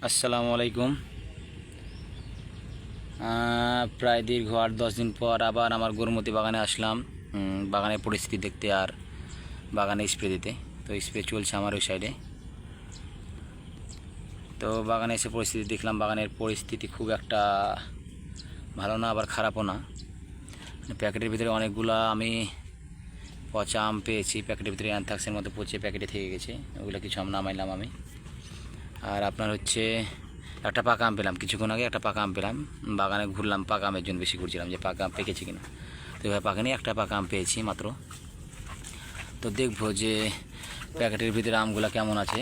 আসসালামু আলাইকুম। প্রায় দীর্ঘ 8-10 দিন পর আবার আমার গরুমতি বাগানে আসলাম বাগানের পরিস্থিতি দেখতে আর বাগানে স্প্রে দিতে। তো স্প্রে চলছে আমার ওই সাইডে। তো বাগানে এসে পরিস্থিতি দেখলাম, বাগানের পরিস্থিতি খুব একটা ভালো না, আবার খারাপও না। প্যাকেটের ভিতরে অনেকগুলা আমি পচা আম পেয়েছি, প্যাকেটের ভিতরে অ্যানথ্রাক্সের মতো পচে প্যাকেটে থেকে গেছে, ওগুলো কিছু আম নামাইলাম আমি। আর আপনার হচ্ছে একটা পাকা আম পেলাম, কিছুক্ষণ আগে একটা পাকা আম পেলাম। বাগানে ঘুরলাম, পাকা আমের জন্য বেশি ঘুরছিলাম যে পাকা আম পেকেছে কিনা। তো এবার পাকেনি, একটা পাকা আম পেয়েছি মাত্র। তো দেখবো যে প্যাকেটের ভিতরে আমগুলো কেমন আছে।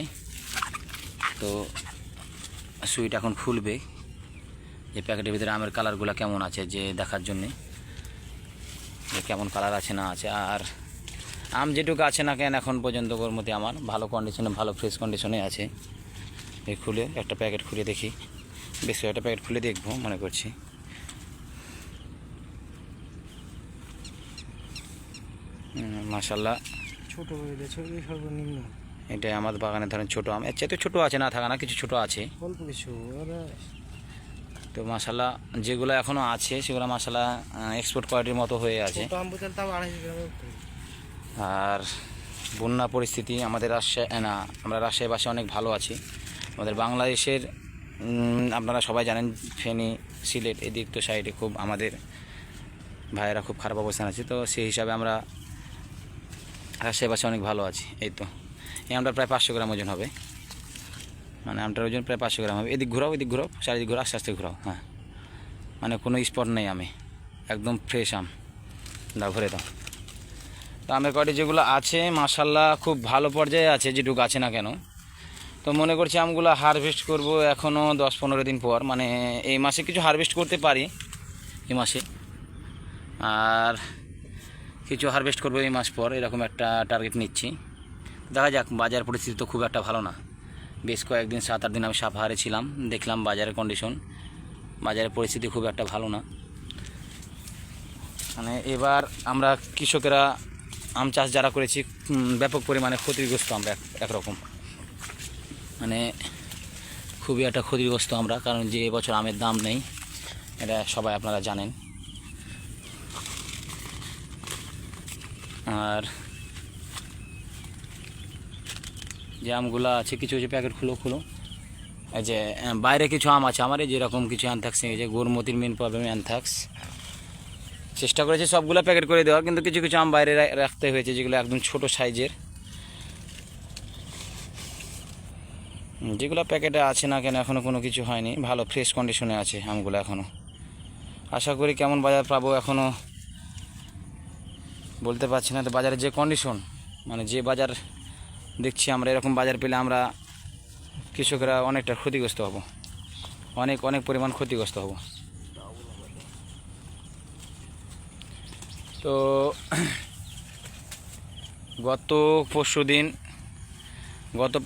তো সুইট এখন খুলবে যে প্যাকেটের ভিতরে আমের কালারগুলো কেমন আছে, যে দেখার জন্যে যে কেমন কালার আছে না আছে। আর আম যেটুকু আছে না কেন এখন পর্যন্ত গরমতি আমার ভালো কন্ডিশনে, ভালো ফ্রেশ কন্ডিশনে আছে। এই খুলে একটা প্যাকেট খুলে দেখি, বেশ একটা প্যাকেট খুলে দেখবো মনে করছি। মাশাল্লাহ, ছোট সর্বনিম্ন এটাই আমার বাগানে ধরেন ছোটো আম, এর চাইতে ছোটো আছে না, থাকা না, কিছু ছোটো আছে অল্প কিছু। তো মাশাল্লাহ যেগুলো এখনও আছে সেগুলো মাশাল্লাহ এক্সপোর্ট কোয়ালিটির মতো হয়ে আছে। আর বন্যা পরিস্থিতি আমাদের রাজশাহী না, আমরা রাজশাহী বাসে অনেক ভালো আছি। আমাদের বাংলাদেশের আপনারা সবাই জানেন ফেনী, সিলেট এদিক তো সাইডে খুব আমাদের ভাইয়েরা খুব খারাপ অবস্থান আছে। তো সেই হিসাবে আমরা রাজশাহী বাসে অনেক ভালো আছি। এই তো এই আমটা প্রায় 500 গ্রাম ওজন হবে, মানে আমটার ওজন প্রায় 500 গ্রাম হবে। এদিক ঘোরাও, এদিক ঘোরাও, চারিদিক ঘোরাও, আস্তে আস্তে ঘোরাও। হ্যাঁ, মানে কোনো স্পট নেই, আমি একদম ফ্রেশ আম। দাও ভরে দাও। তো আমের কোয়ালিটি যেগুলো আছে মাশাল্লাহ খুব ভালো পর্যায়ে আছে, যেটুকু আছে না কেন। তো মনে করছি আমগুলো হারভেস্ট করব এখনও 10-15 দিন পর, মানে এই মাসে কিছু হারভেস্ট করতে পারি এই মাসে, আর কিছু হারভেস্ট করবো এই মাস পর, এরকম একটা টার্গেট নিচ্ছি। দেখা যাক, বাজার পরিস্থিতি তো খুব একটা ভালো না। বেশ কয়েকদিন 7-8 দিন আমি সাভারে ছিলাম, দেখলাম বাজারের কন্ডিশন, বাজারের পরিস্থিতি খুব একটা ভালো না। মানে এবার আমরা কৃষকেরা আম চাষ যারা করেছি ব্যাপক পরিমাণে ক্ষতিগ্রস্ত আমরা, একরকম মানে খুবই একটা ক্ষতিগ্রস্ত আমরা, কারণ যে এবছর আমের দাম নেই, এটা সবাই আপনারা জানেন। আর যে আমগুলো আছে কিছু কিছু প্যাকেট খুলো, এই যে বাইরে কিছু আম আছে আমার, এই যেরকম কিছু অ্যানথ্রাক্স, এই যে গরুমতির মেন প্রবলেম অ্যানথ্রাক্স। চেষ্টা করেছি সবগুলো প্যাকেট করে দেওয়া, কিন্তু কিছু কিছু আম বাইরে রাখতে হয়েছে যেগুলো একদম ছোট সাইজের, যেগুলো প্যাকেটে আছে না কেন এখনও কোনো কিছু হয়নি, ভালো ফ্রেশ কন্ডিশনে আছে আমগুলো এখনও। আশা করি কেমন বাজার পাবো এখনও বলতে পারছি না। তো বাজারের যে কন্ডিশন, মানে যে বাজার দেখছি আমরা, এরকম বাজার পেলে আমরা কৃষকরা অনেকটা ক্ষতিগ্রস্ত হব, অনেক অনেক পরিমাণ ক্ষতিগ্রস্ত হব। তো গত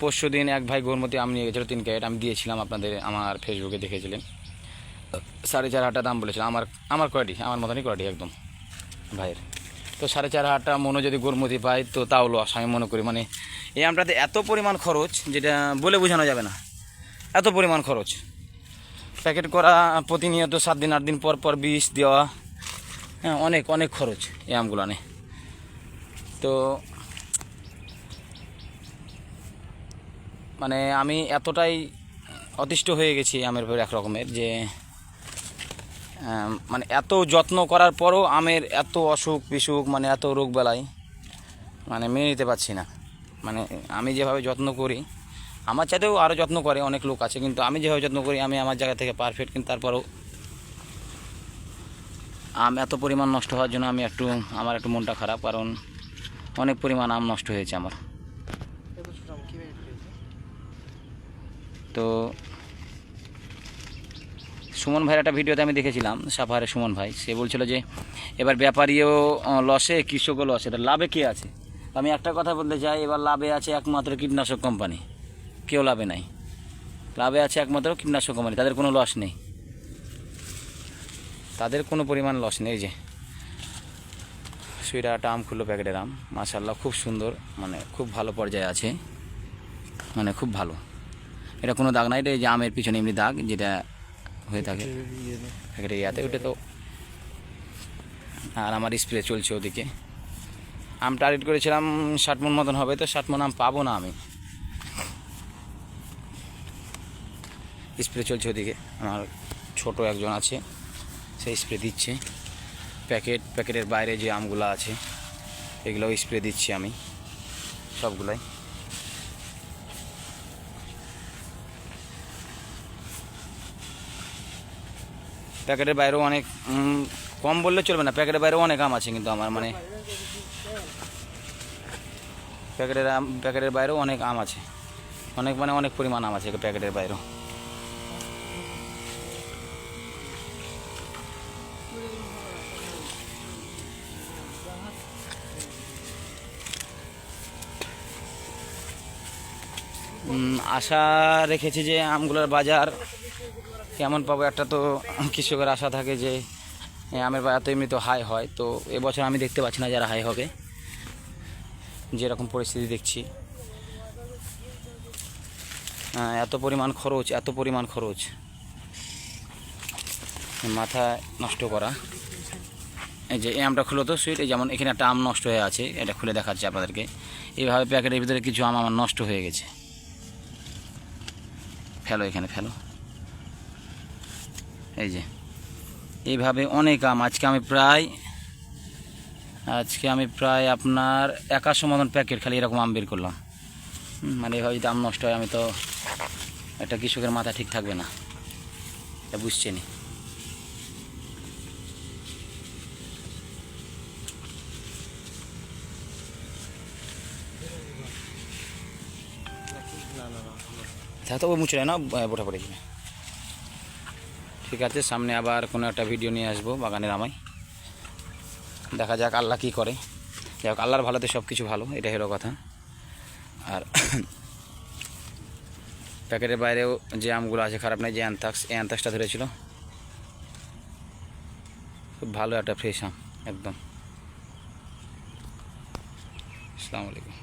পরশু দিন এক ভাই গরমতি আম নিয়ে গেছিলো 3 ক্যারেট, আমি দিয়েছিলাম আপনাদের, আমার ফেসবুকে দেখেছিলেন। 4,500 দাম বলেছিল, আমার কোয়ালিটি, আমার মতনই কোয়ালিটি একদম ভাইয়ের। তো 4,500 মনে যদি গরমতি পাই তো তাও লস আমি মনে করি। মানে এই আমটাতে এত পরিমাণ খরচ যেটা বলে বোঝানো যাবে না, এত পরিমাণ খরচ। প্যাকেট করা প্রতিনিয়ত 7-8 দিন পর পর বিষ দেওয়া, হ্যাঁ অনেক অনেক খরচ এই আমগুলো আনে। তো মানে আমি এতটাই অতিষ্ঠ হয়ে গেছি আমের উপর এক রকমের, যে মানে এত যত্ন করার পরও আমের এত অসুখ বিসুখ, মানে এত রোগ বেলায়, মানে মেনে নিতে পারছি না। মানে আমি যেভাবে যত্ন করি, আমার চাইতেও আরও যত্ন করে অনেক লোক আছে, কিন্তু আমি যেভাবে যত্ন করি আমি আমার জায়গা থেকে পারফেক্ট, কিন্তু তারপরেও আম এত পরিমাণ নষ্ট হওয়ার জন্য আমার একটু মনটা খারাপ, কারণ অনেক পরিমাণ আম নষ্ট হয়েছে আমার। তো সুমন ভাইয়ের একটা ভিডিওতে আমি দেখেছিলাম, সাভারের সুমন ভাই, সে বলছিল যে এবার ব্যাপারীও লসে, কৃষকও লসে, এটা লাভে কে আছে? আমি একটা কথা বলতে চাই, এবার লাভে আছে একমাত্র কীটনাশক কোম্পানি, কেউ লাভে নাই। লাভে আছে একমাত্র কীটনাশক কোম্পানি, তাদের কোনো লস নেই, তাদের কোনো পরিমাণ লস নেই। এই যে সুইটা একটা আম খুললো, প্যাকেটের আম মাশাআল্লাহ খুব সুন্দর, মানে খুব ভালো পর্যায়ে আছে, মানে খুব ভালো। এটা কোনো দাগ না, এটা এই যে আমের পিছনে এমনি দাগ যেটা হয়ে থাকে ইয়ে না। প্যাকেটের ইয়াতে, ওটা তো। আর আমার স্প্রে চলছে ওদিকে। আম টার্গেট করেছিলাম 60 মণ মতন হবে, তো 60 মণ আম পাবো না আমি। স্প্রে চলছে ওদিকে, আমার ছোট একজন আছে, সেই স্প্রে দিচ্ছে। প্যাকেটের বাইরে যে আমগুলো আছে এগুলোও স্প্রে দিচ্ছি আমি সবগুলাই। প্যাকেটের বাইরেও অনেক কম বললে চলবে না, প্যাকেটের বাইরেও অনেক আম আছে কিন্তু আমার মানে প্যাকেটের বাইরেও অনেক আম আছে, অনেক মানে অনেক পরিমাণ আম আছে প্যাকেটের বাইরেও। আশা রেখেছি যে আমগুলোর বাজার কেমন পাবো, একটা তো কৃষকের আশা থাকে যে আমের বাজার তো এমনি তো হাই হয়, তো এবছর আমি দেখতে পাচ্ছি না যারা হাই হবে, যেরকম পরিস্থিতি দেখছি। এত পরিমাণ খরচ মাথা নষ্ট করা। এই যে এই আমটা খুলো তো সুইট, এই যেমন এখানে একটা আম নষ্ট হয়ে আছে, এটা খুলে দেখাচ্ছি আপনাদেরকে। এইভাবে প্যাকেটের ভিতরে কিছু আম আমার নষ্ট হয়ে গেছে, ফেলো এখানে ফেলো। এই যে এইভাবে অনেক আম, আজকে আমি প্রায় আপনার 100 মতন প্যাকেট খালি এরকম আম বের করলাম। মানে এভাবে যদি আম নষ্ট হয়, আমি তো একটা কৃষকের মাথা ঠিক থাকবে না, এটা বুঝছেনি। তো ও মুছে না বোটা পড়ে যাবে। ঠিক আছে, সামনে আবার কোনো একটা ভিডিও নিয়ে আসবো বাগানের আমায়, দেখা যাক আল্লাহ কী করে। যাই হোক, আল্লাহর ভালোতে সব কিছু ভালো, এটা হলো কথা। আর প্যাকেটের বাইরেও যে আমগুলো আছে খারাপ নয়, যে অ্যানথাক্সটা ধরেছিল, খুব ভালো একটা ফ্রেশ আম একদম। আসসালামু আলাইকুম।